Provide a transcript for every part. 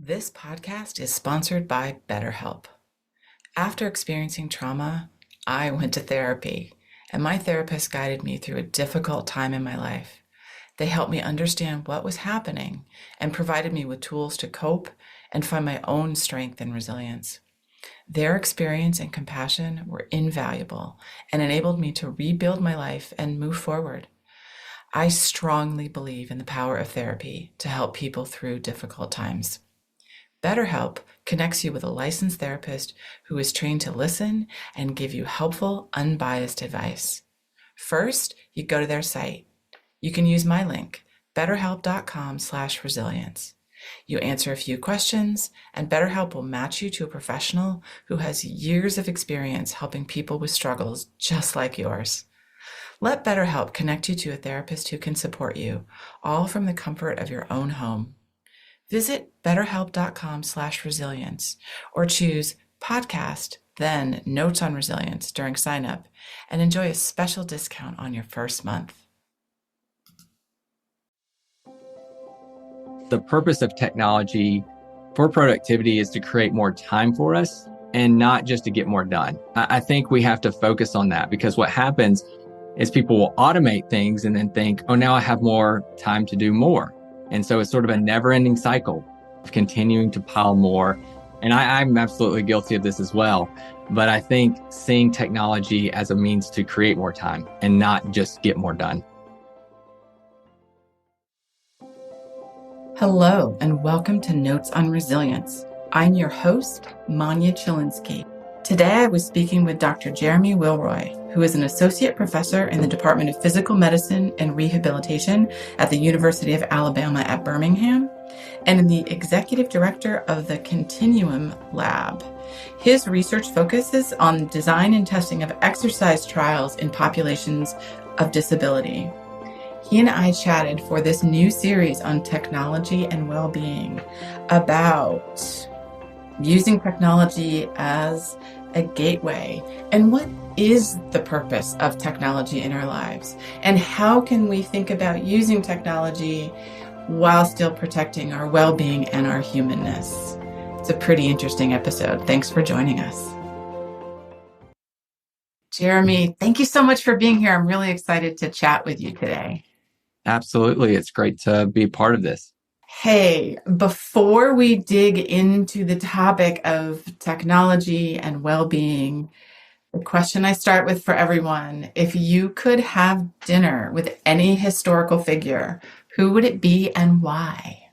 This podcast is sponsored by BetterHelp. After experiencing trauma, I went to therapy, and my therapist guided me through a difficult time in my life. They helped me understand what was happening and provided me with tools to cope and find my own strength and resilience. Their experience and compassion were invaluable and enabled me to rebuild my life and move forward. I strongly believe in the power of therapy to help people through difficult times. BetterHelp connects you with a licensed therapist who is trained to listen and give you helpful, unbiased advice. First, you go to their site. You can use my link, betterhelp.com/resilience. You answer a few questions, and BetterHelp will match you to a professional who has years of experience helping people with struggles just like yours. Let BetterHelp connect you to a therapist who can support you, all from the comfort of your own home. Visit betterhelp.com/resilience or choose podcast, then notes on resilience during sign up and enjoy a special discount on your first month. The purpose of technology for productivity is to create more time for us and not just to get more done. I think we have to focus on that, because what happens is people will automate things and then think, oh, now I have more time to do more. And so it's sort of a never-ending cycle of continuing to pile more. And I'm absolutely guilty of this as well. But I think seeing technology as a means to create more time and not just get more done. Hello, and welcome to Notes on Resilience. I'm your host, Manya Chilinsky. Today I was speaking with Dr. Jereme Wilroy, who is an associate professor in the Department of Physical Medicine and Rehabilitation at the University of Alabama at Birmingham, and the executive director of the Continuum Lab. His research focuses on design and testing of exercise trials in populations of disability. He and I chatted for this new series on technology and well-being about using technology as a gateway, and what is the purpose of technology in our lives, and how can we think about using technology while still protecting our well-being and our humanness. It's a pretty interesting episode. Thanks for joining us. Jereme, thank you so much for being here. I'm really excited to chat with you today. Absolutely. It's great to be part of this. Hey, before we dig into the topic of technology and well-being, the question I start with for everyone, if you could have dinner with any historical figure, who would it be and why?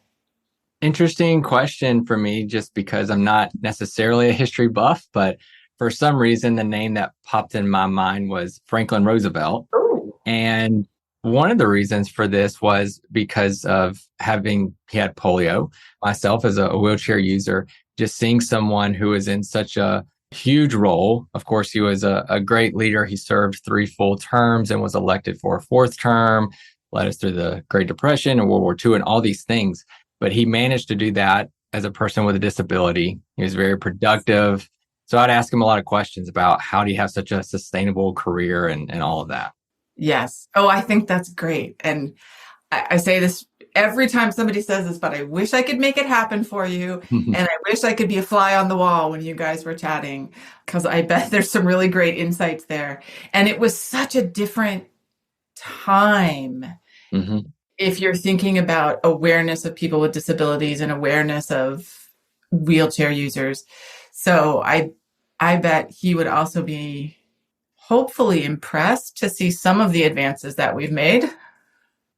Interesting question for me, just because I'm not necessarily a history buff, but for some reason, the name that popped in my mind was Franklin Roosevelt. Ooh. And one of the reasons for this was because of he had polio. Myself, as a wheelchair user, just seeing someone who is in such a huge role. Of course, he was a great leader. He served 3 full terms and was elected for a 4th term, led us through the Great Depression and World War II and all these things. But he managed to do that as a person with a disability. He was very productive. So I'd ask him a lot of questions about how do you have such a sustainable career and all of that. Yes. Oh, I think that's great. And I say this every time somebody says this, but I wish I could make it happen for you. And I wish I could be a fly on the wall when you guys were chatting, because I bet there's some really great insights there. And it was such a different time. Mm-hmm. If you're thinking about awareness of people with disabilities and awareness of wheelchair users. So I bet he would also be hopefully impressed to see some of the advances that we've made.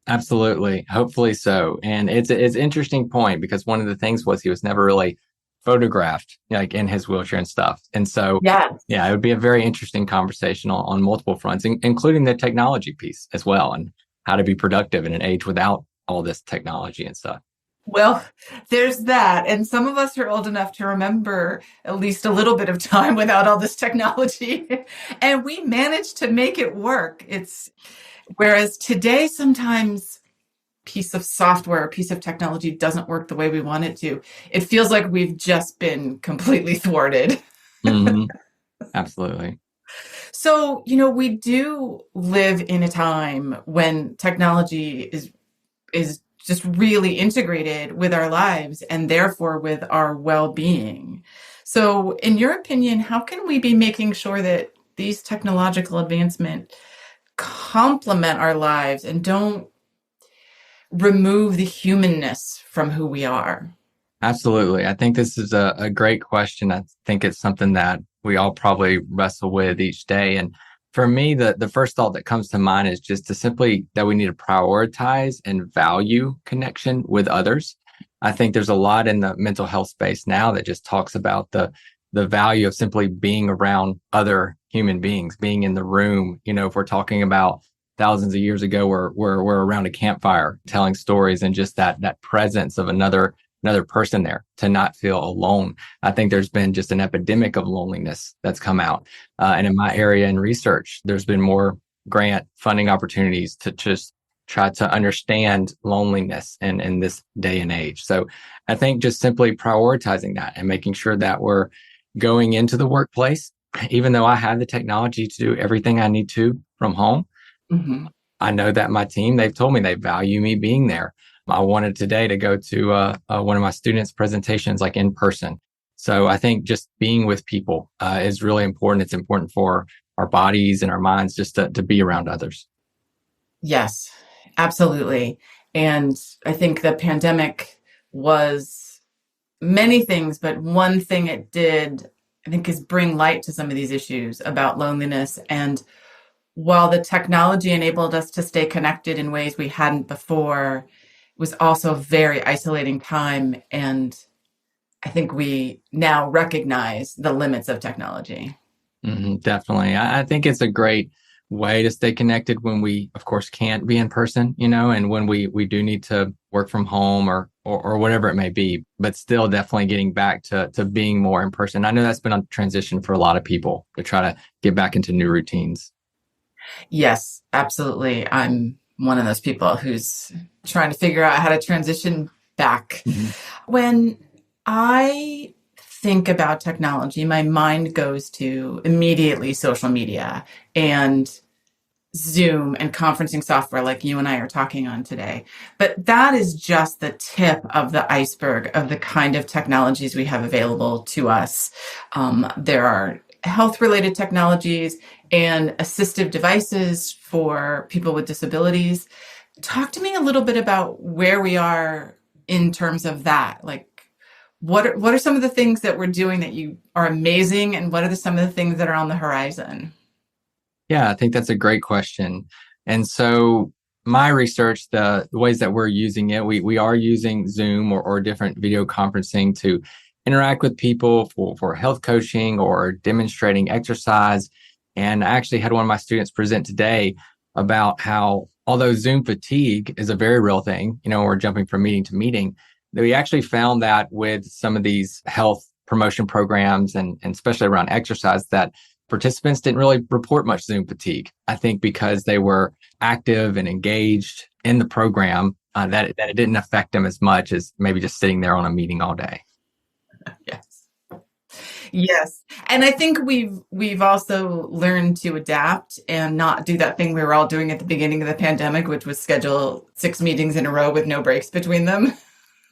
Absolutely. Hopefully so. And it's an interesting point, because one of the things was he was never really photographed like in his wheelchair and stuff. And so, Yeah, it would be a very interesting conversation on multiple fronts, including the technology piece as well, and how to be productive in an age without all this technology and stuff. well, there's that. And some of us are old enough to remember at least a little bit of time without all this technology. And we managed to make it work. Whereas today, sometimes piece of software, a piece of technology doesn't work the way we want it to. It feels like we've just been completely thwarted. Mm-hmm. Absolutely. So, we do live in a time when technology is just really integrated with our lives and therefore with our well-being. So, in your opinion, how can we be making sure that these technological advancements complement our lives and don't remove the humanness from who we are? Absolutely. I think this is a great question. I think it's something that we all probably wrestle with each day. And for me, the first thought that comes to mind is just to simply that we need to prioritize and value connection with others. I think there's a lot in the mental health space now that just talks about the value of simply being around other human beings, being in the room. If we're talking about thousands of years ago, we're around a campfire telling stories, and just that presence of another person there, to not feel alone. I think there's been just an epidemic of loneliness that's come out. And in my area in research, there's been more grant funding opportunities to just try to understand loneliness in this day and age. So I think just simply prioritizing that and making sure that we're going into the workplace, even though I have the technology to do everything I need to from home. Mm-hmm. I know that my team, they've told me they value me being there. I wanted today to go to one of my students' presentations, like in person. So I think just being with people is really important. It's important for our bodies and our minds just to be around others. Yes, absolutely. And I think the pandemic was many things, but one thing it did, I think, is bring light to some of these issues about loneliness. And while the technology enabled us to stay connected in ways we hadn't before, it was also a very isolating time. And I think we now recognize the limits of technology. Definitely. I think it's a great way to stay connected when we, of course, can't be in person, and when we do need to work from home or whatever it may be, but still definitely getting back to being more in person. I know that's been a transition for a lot of people to try to get back into new routines. Yes, absolutely. I'm one of those people who's trying to figure out how to transition back. Mm-hmm. When I think about technology, my mind goes to immediately social media and Zoom and conferencing software like you and I are talking on today. But that is just the tip of the iceberg of the kind of technologies we have available to us. There are health-related technologies and assistive devices for people with disabilities. Talk to me a little bit about where we are in terms of that. Like, what are some of the things that we're doing that you are amazing, and what are some of the things that are on the horizon? Yeah, I think that's a great question. And so my research, the ways that we're using it, we are using Zoom or different video conferencing to interact with people for health coaching or demonstrating exercise. And I actually had one of my students present today about how, although Zoom fatigue is a very real thing, we're jumping from meeting to meeting, that we actually found that with some of these health promotion programs and especially around exercise, that participants didn't really report much Zoom fatigue. I think because they were active and engaged in the program, that it didn't affect them as much as maybe just sitting there on a meeting all day. Yes. Yes. And I think we've also learned to adapt and not do that thing we were all doing at the beginning of the pandemic, which was schedule 6 meetings in a row with no breaks between them.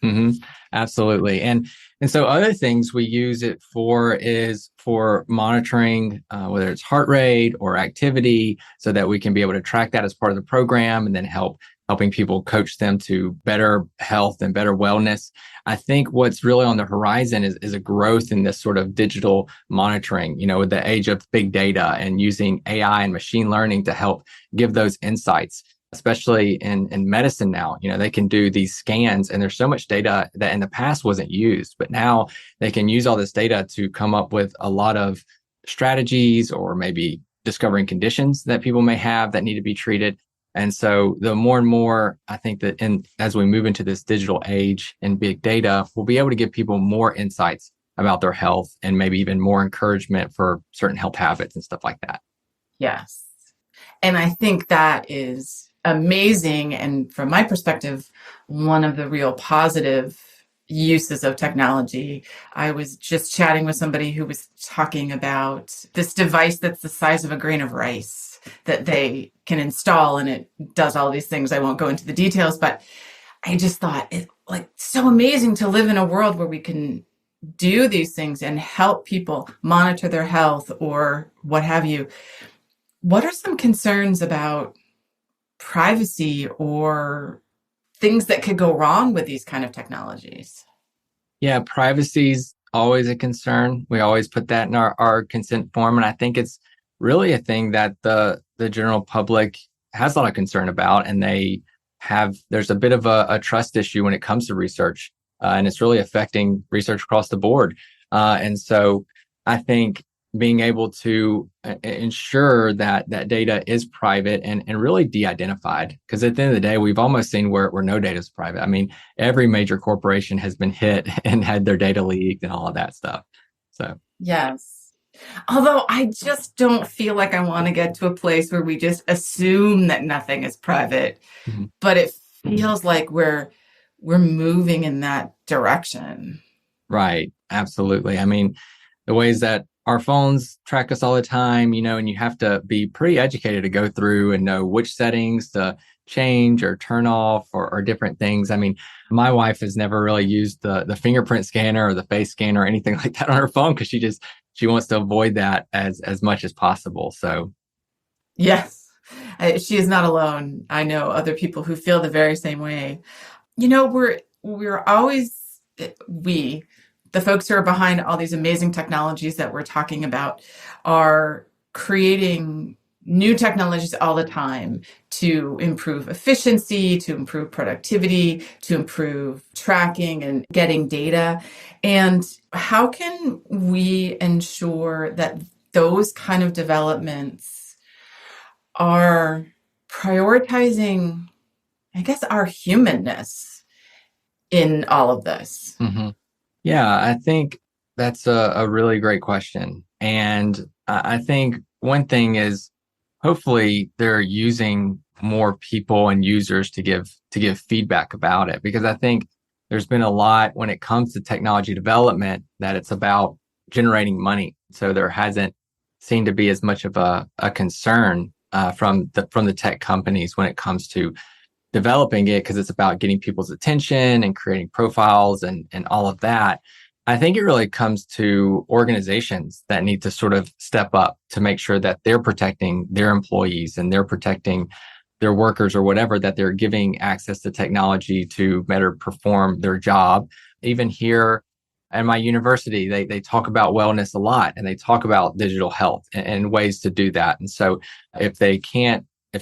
Mm-hmm. Absolutely. And so other things we use it for is for monitoring, whether it's heart rate or activity, so that we can be able to track that as part of the program and then helping people coach them to better health and better wellness. I think what's really on the horizon is a growth in this sort of digital monitoring, with the age of big data and using AI and machine learning to help give those insights. Especially in medicine now, they can do these scans, and there's so much data that in the past wasn't used, but now they can use all this data to come up with a lot of strategies or maybe discovering conditions that people may have that need to be treated. And so the more and more, I think that as we move into this digital age and big data, we'll be able to give people more insights about their health and maybe even more encouragement for certain health habits and stuff like that. Yes. And I think that is amazing. And from my perspective, one of the real positive uses of technology. I was just chatting with somebody who was talking about this device that's the size of a grain of rice that they can install, and it does all these things. I won't go into the details, but I just thought it like so amazing to live in a world where we can do these things and help people monitor their health or what have you. What are some concerns about privacy or things that could go wrong with these kind of technologies? Yeah, privacy's always a concern. We always put that in our consent form. And I think it's really a thing that the general public has a lot of concern about. And there's a bit of a trust issue when it comes to research. And it's really affecting research across the board. And so I think being able to ensure that that data is private and really de-identified, because at the end of the day, we've almost seen where no data is private. I mean, every major corporation has been hit and had their data leaked and all of that stuff. So, Yes. Although I just don't feel like I want to get to a place where we just assume that nothing is private, mhm. but it feels like we're moving in that direction. Right. Absolutely. I mean, the ways that our phones track us all the time, and you have to be pretty educated to go through and know which settings to change or turn off or different things. I mean, my wife has never really used the fingerprint scanner or the face scanner or anything like that on her phone because she wants to avoid that as much as possible. So, Yes. She is not alone. I know other people who feel the very same way. We're always we the folks who are behind all these amazing technologies that we're talking about are creating new technologies all the time to improve efficiency, to improve productivity, to improve tracking and getting data. And how can we ensure that those kind of developments are prioritizing, I guess, our humanness in all of this? mhm. Yeah, I think that's a really great question. And I think one thing is hopefully they're using more people and users to give feedback about it, because I think there's been a lot when it comes to technology development that it's about generating money. So there hasn't seemed to be as much of a concern from the tech companies when it comes to developing it, because it's about getting people's attention and creating profiles and all of that. I think it really comes to organizations that need to sort of step up to make sure that they're protecting their employees and they're protecting their workers or whatever, that they're giving access to technology to better perform their job. Even here at my university, they talk about wellness a lot, and they talk about digital health and ways to do that. And so if the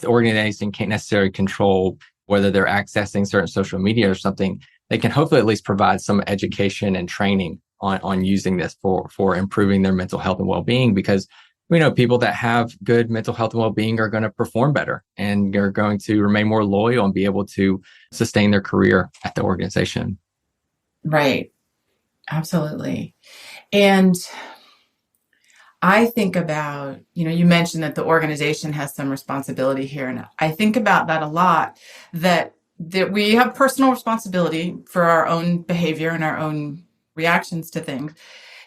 organization can't necessarily control whether they're accessing certain social media or something, they can hopefully at least provide some education and training on using this for improving their mental health and well-being, because we know people that have good mental health and well-being are going to perform better and are going to remain more loyal and be able to sustain their career at the organization. Right. Absolutely. And I think about, you mentioned that the organization has some responsibility here. And I think about that a lot, that we have personal responsibility for our own behavior and our own reactions to things.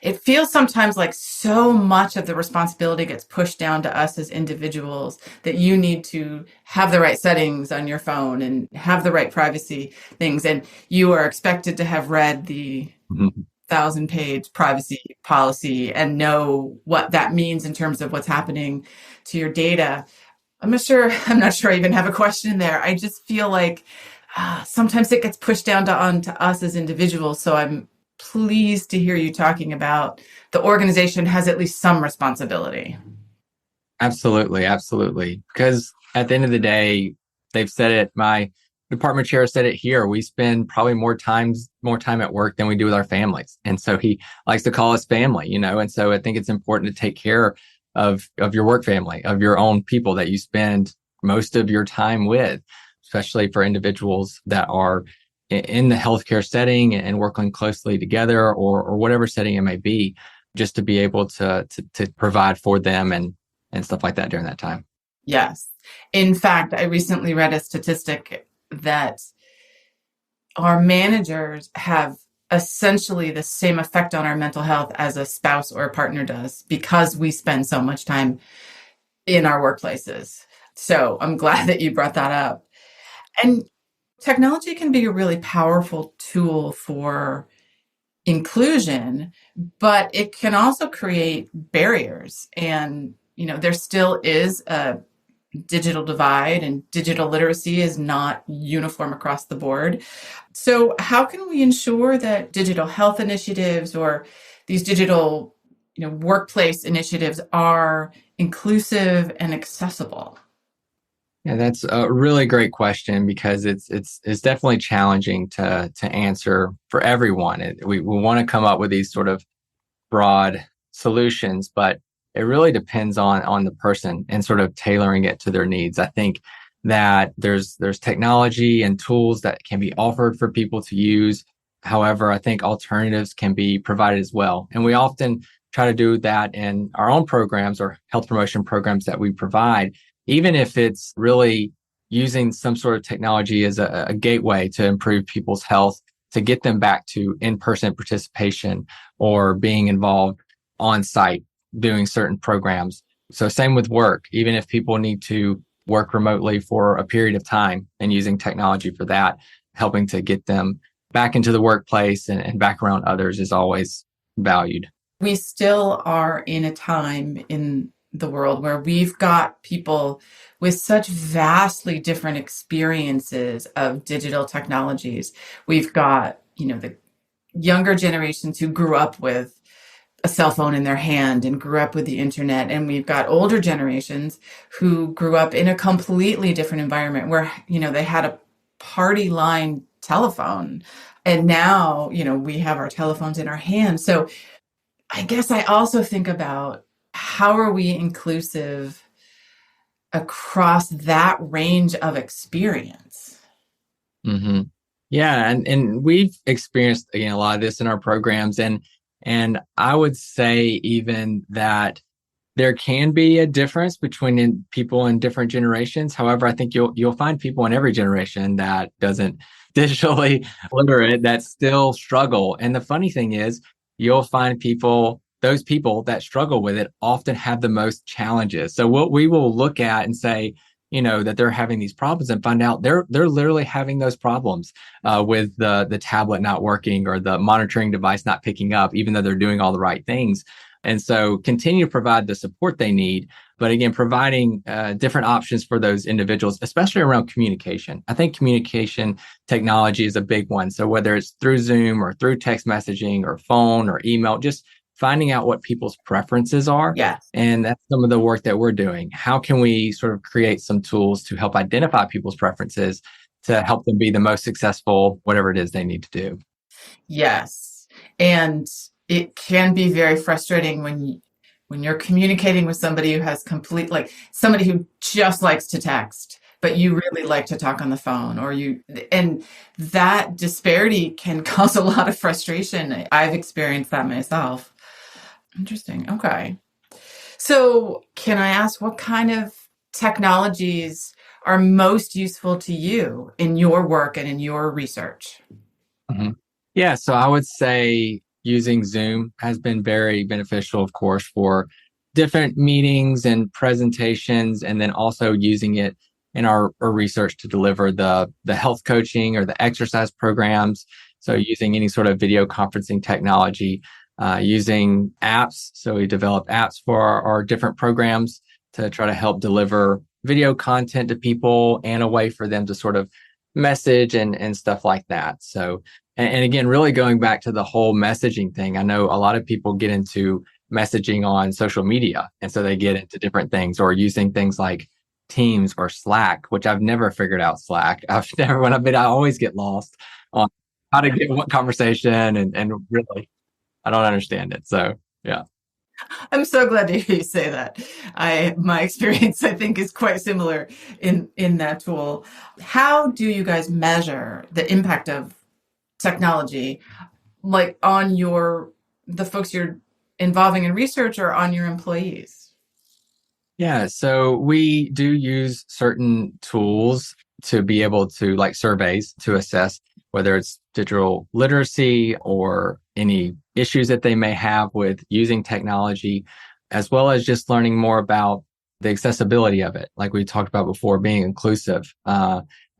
It feels sometimes like so much of the responsibility gets pushed down to us as individuals, that you need to have the right settings on your phone and have the right privacy things. And you are expected to have read the Mhm. 1,000-page privacy policy and know what that means in terms of what's happening to your data. I'm not sure I even have a question there. I just feel like sometimes it gets pushed down onto us as individuals. So I'm pleased to hear you talking about the organization has at least some responsibility. Absolutely, absolutely. Because at the end of the day, they've said it. My department chair said it here. We spend probably more time at work than we do with our families, and so he likes to call us family. And so I think it's important to take care of your work family, of your own people that you spend most of your time with, especially for individuals that are in the healthcare setting and working closely together, or whatever setting it may be, just to be able to provide for them and stuff like that during that time. Yes. In fact, I recently read a statistic that our managers have essentially the same effect on our mental health as a spouse or a partner does, because we spend so much time in our workplaces. So I'm glad that you brought that up. And Technology can be a really powerful tool for inclusion, but it can also create barriers. And, there still is a digital divide, and digital literacy is not uniform across the board. So, how can we ensure that digital health initiatives or these digital, workplace initiatives are inclusive and accessible? Yeah, that's a really great question because it's definitely challenging to answer for everyone. We want to come up with these sort of broad solutions, but it really depends on the person and sort of tailoring it to their needs. I think that there's technology and tools that can be offered for people to use. However, I think alternatives can be provided as well. And we often try to do that in our own programs or health promotion programs that we provide, even if it's really using some sort of technology as a gateway to improve people's health, to get them back to in-person participation or being involved on site doing certain programs. So same with work, even if people need to work remotely for a period of time and using technology for that, helping to get them back into the workplace and back around others is always valued. We still are in a time in the world where we've got people with such vastly different experiences of digital technologies. We've got, the younger generations who grew up with a cell phone in their hand and grew up with the internet. And we've got older generations who grew up in a completely different environment where, they had a party line telephone. And now, we have our telephones in our hands. So I guess I also think about how are we inclusive across that range of experience? Mm-hmm. Yeah, and we've experienced a lot of this in our programs, and I would say even that there can be a difference between people in different generations. However, I think you'll find people in every generation that doesn't digitally literate that still struggle. And the funny thing is, you'll find those people that struggle with it often have the most challenges. So what we will look at and say, that they're having these problems and find out they're literally having those problems with the tablet not working or the monitoring device not picking up, even though they're doing all the right things. And so continue to provide the support they need. But again, providing different options for those individuals, especially around communication. I think communication technology is a big one. So whether it's through Zoom or through text messaging or phone or email, just finding out what people's preferences are. Yes. And that's some of the work that we're doing. How can we sort of create some tools to help identify people's preferences to help them be the most successful, whatever it is they need to do? Yes. And it can be very frustrating when you're communicating with somebody who has somebody who just likes to text, but you really like to talk on the phone, and that disparity can cause a lot of frustration. I've experienced that myself. Interesting. Okay. So can I ask what kind of technologies are most useful to you in your work and in your research? Mm-hmm. Yeah, so I would say using Zoom has been very beneficial, of course, for different meetings and presentations, and then also using it in our research to deliver the health coaching or the exercise programs. So using any sort of video conferencing technology, using apps. So we develop apps for our different programs to try to help deliver video content to people and a way for them to sort of message and stuff like that. So, and again, really going back to the whole messaging thing, I know a lot of people get into messaging on social media. And so they get into different things or using things like Teams or Slack, which I've never figured out Slack. I always get lost on how to get what conversation and really, I don't understand it. So, yeah. I'm so glad to hear you say that. My experience, I think, is quite similar in that tool. How do you guys measure the impact of technology, like on the folks you're involving in research or on your employees? Yeah, so we do use certain tools to be able to, like surveys, to assess whether it's digital literacy or any issues that they may have with using technology, as well as just learning more about the accessibility of it, like we talked about before, being inclusive.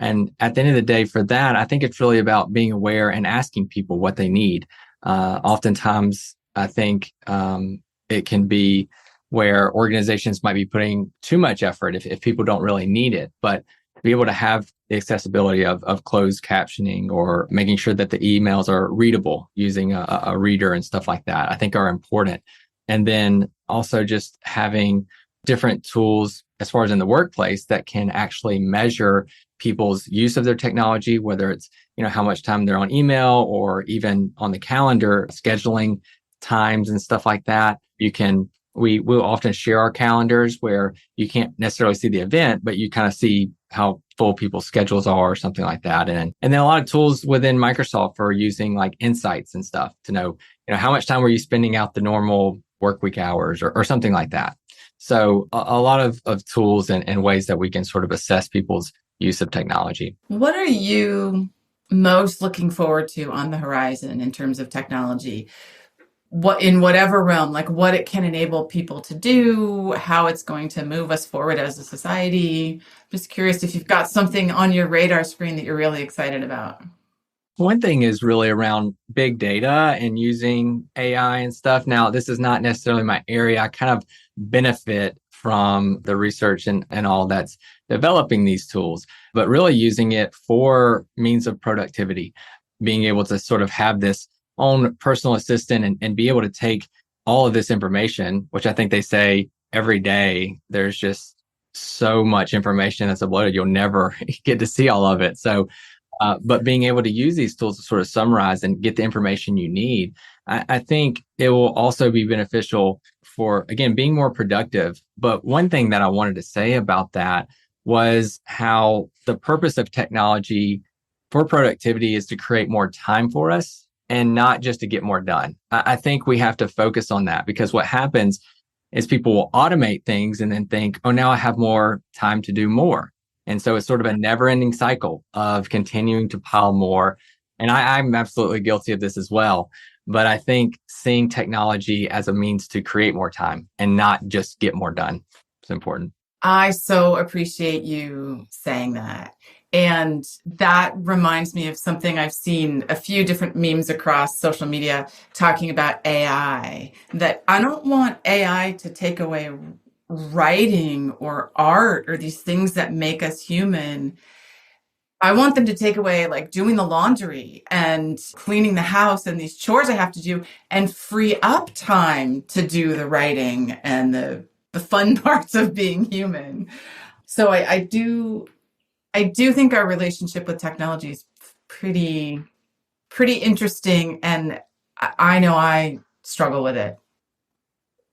And at the end of the day, for that, I think it's really about being aware and asking people what they need. Oftentimes, I think it can be where organizations might be putting too much effort if people don't really need it. But to be able to have the accessibility of closed captioning or making sure that the emails are readable using a reader and stuff like that, I think are important. And then also just having different tools as far as in the workplace that can actually measure people's use of their technology, whether it's, how much time they're on email or even on the calendar, scheduling times and stuff like that. We will often share our calendars where you can't necessarily see the event, but you kind of see how full people's schedules are or something like that. And then a lot of tools within Microsoft for using like insights and stuff to know, how much time were you spending out the normal work week hours or something like that. So a lot of tools and ways that we can sort of assess people's use of technology. What are you most looking forward to on the horizon in terms of technology? What in whatever realm, like what it can enable people to do, how it's going to move us forward as a society. Just curious if you've got something on your radar screen that you're really excited about. One thing is really around big data and using AI and stuff. Now, this is not necessarily my area. I kind of benefit from the research and all that's developing these tools, but really using it for means of productivity, being able to sort of have this own personal assistant and be able to take all of this information, which I think they say every day, there's just so much information that's uploaded, you'll never get to see all of it. So, but being able to use these tools to sort of summarize and get the information you need, I think it will also be beneficial for, again, being more productive. But one thing that I wanted to say about that was how the purpose of technology for productivity is to create more time for us and not just to get more done. I think we have to focus on that, because what happens is people will automate things and then think, oh, now I have more time to do more. And so it's sort of a never-ending cycle of continuing to pile more. And I'm absolutely guilty of this as well. But I think seeing technology as a means to create more time and not just get more done is important. I so appreciate you saying that. And that reminds me of something I've seen a few different memes across social media talking about AI, that I don't want AI to take away writing or art or these things that make us human. I want them to take away like doing the laundry and cleaning the house and these chores I have to do, and free up time to do the writing and the fun parts of being human. So I do think our relationship with technology is pretty interesting, and I know I struggle with it.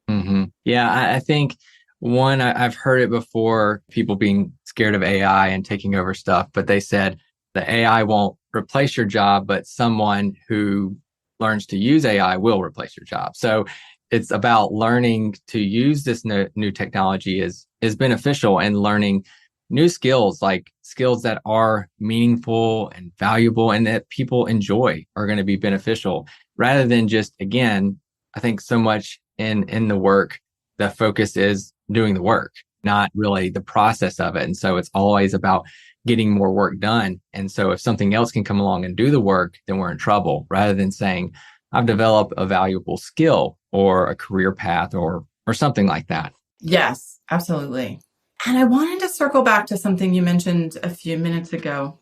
Mm-hmm. Yeah, I think I've heard it before, people being scared of AI and taking over stuff, but they said the AI won't replace your job, but someone who learns to use AI will replace your job. So it's about learning to use this new technology is beneficial, and learning new skills, like skills that are meaningful and valuable and that people enjoy, are going to be beneficial, rather than just, again, I think so much in the work, the focus is doing the work, not really the process of it. And so it's always about getting more work done. And so if something else can come along and do the work, then we're in trouble, rather than saying, I've developed a valuable skill or a career path or something like that. Yes, absolutely. And I wanted to circle back to something you mentioned a few minutes ago.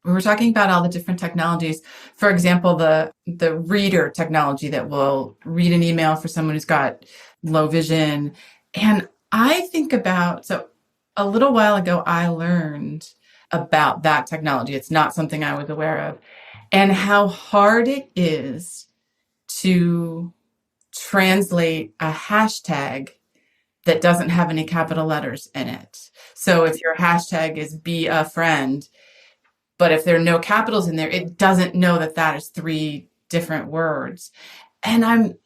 We were talking about all the different technologies. For example, the reader technology that will read an email for someone who's got low vision. And I think about, so a little while ago, I learned about that technology. It's not something I was aware of, and how hard it is to translate a hashtag that doesn't have any capital letters in it. So if your hashtag is be a friend, but if there are no capitals in there, it doesn't know that that is 3 different words. And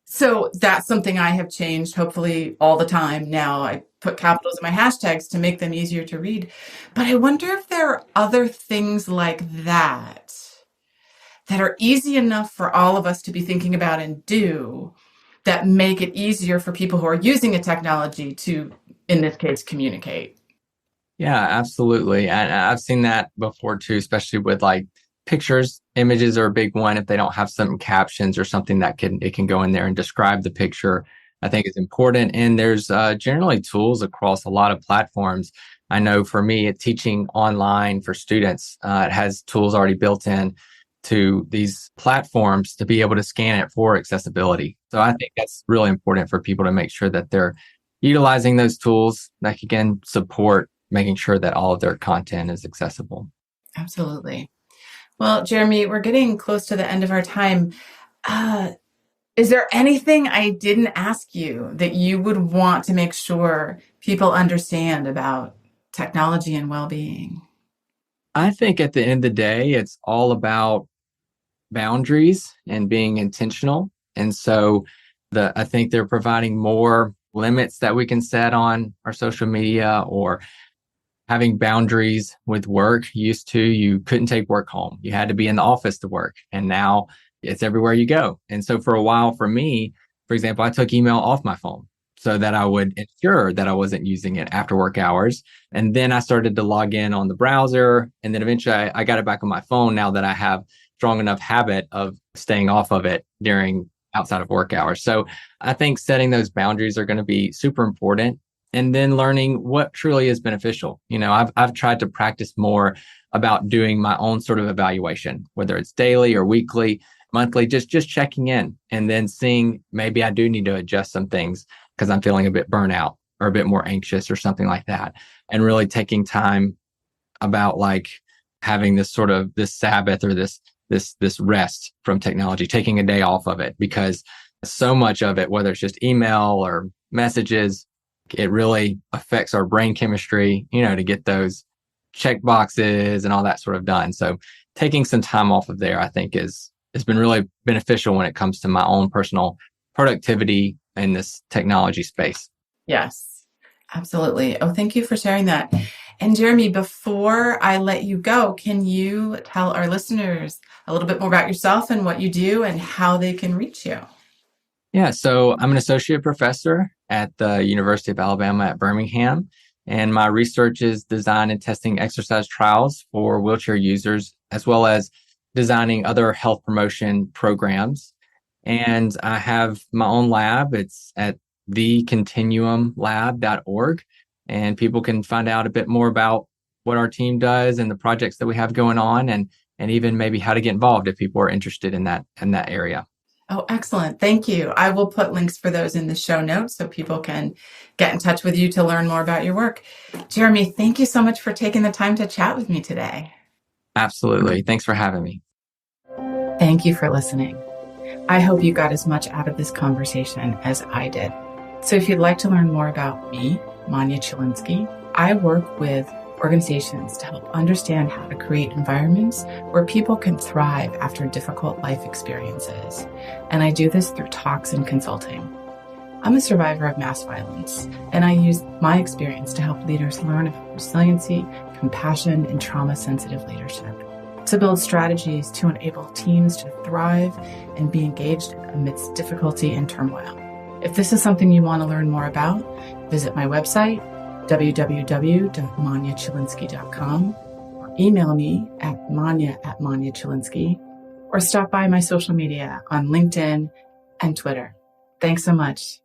so that's something I have changed, hopefully all the time now. I put capitals in my hashtags to make them easier to read. But I wonder if there are other things like that are easy enough for all of us to be thinking about and do, that make it easier for people who are using a technology to, in this case, communicate. Yeah, absolutely. And I've seen that before too, especially with like pictures. Images are a big one. If they don't have some captions or something that it can go in there and describe the picture, I think is important. And there's generally tools across a lot of platforms. I know for me, teaching online for students, it has tools already built in to these platforms to be able to scan it for accessibility. So I think that's really important for people to make sure that they're utilizing those tools that can support making sure that all of their content is accessible. Absolutely. Well, Jereme, we're getting close to the end of our time. Uh, is there anything I didn't ask you that you would want to make sure people understand about technology and well-being? I think at the end of the day, it's all about boundaries and being intentional. And so I think they're providing more limits that we can set on our social media or having boundaries with work. Used to, you couldn't take work home. You had to be in the office to work. And now it's everywhere you go. And so for a while, for me, for example, I took email off my phone so that I would ensure that I wasn't using it after work hours. And then I started to log in on the browser. And then eventually I got it back on my phone now that I have strong enough habit of staying off of it during outside of work hours. So I think setting those boundaries are going to be super important, and then learning what truly is beneficial. I've tried to practice more about doing my own sort of evaluation, whether it's daily or weekly, monthly, just checking in and then seeing maybe I do need to adjust some things because I'm feeling a bit burnout or a bit more anxious or something like that. And really taking time about like having this sort of this Sabbath or this rest from technology, taking a day off of it, because so much of it, whether it's just email or messages, it really affects our brain chemistry, to get those check boxes and all that sort of done. So taking some time off of there, I think has been really beneficial when it comes to my own personal productivity in this technology space. Yes, absolutely. Oh, thank you for sharing that. And Jereme, before I let you go, can you tell our listeners a little bit more about yourself and what you do and how they can reach you? Yeah, so I'm an associate professor at the University of Alabama at Birmingham, and my research is design and testing exercise trials for wheelchair users, as well as designing other health promotion programs. And I have my own lab. It's at thecontinuumlab.org, and people can find out a bit more about what our team does and the projects that we have going on, and even maybe how to get involved if people are interested in that area. Oh, excellent. Thank you. I will put links for those in the show notes so people can get in touch with you to learn more about your work. Jereme, thank you so much for taking the time to chat with me today. Absolutely. Thanks for having me. Thank you for listening. I hope you got as much out of this conversation as I did. So if you'd like to learn more about me, Manya Chilinsky, I work with organizations to help understand how to create environments where people can thrive after difficult life experiences. And I do this through talks and consulting. I'm a survivor of mass violence, and I use my experience to help leaders learn about resiliency, compassion, and trauma-sensitive leadership, to build strategies to enable teams to thrive and be engaged amidst difficulty and turmoil. If this is something you want to learn more about, visit my website, www.manyachilinsky.com, or email me at manya@manyachilinsky, or stop by my social media on LinkedIn and Twitter. Thanks so much.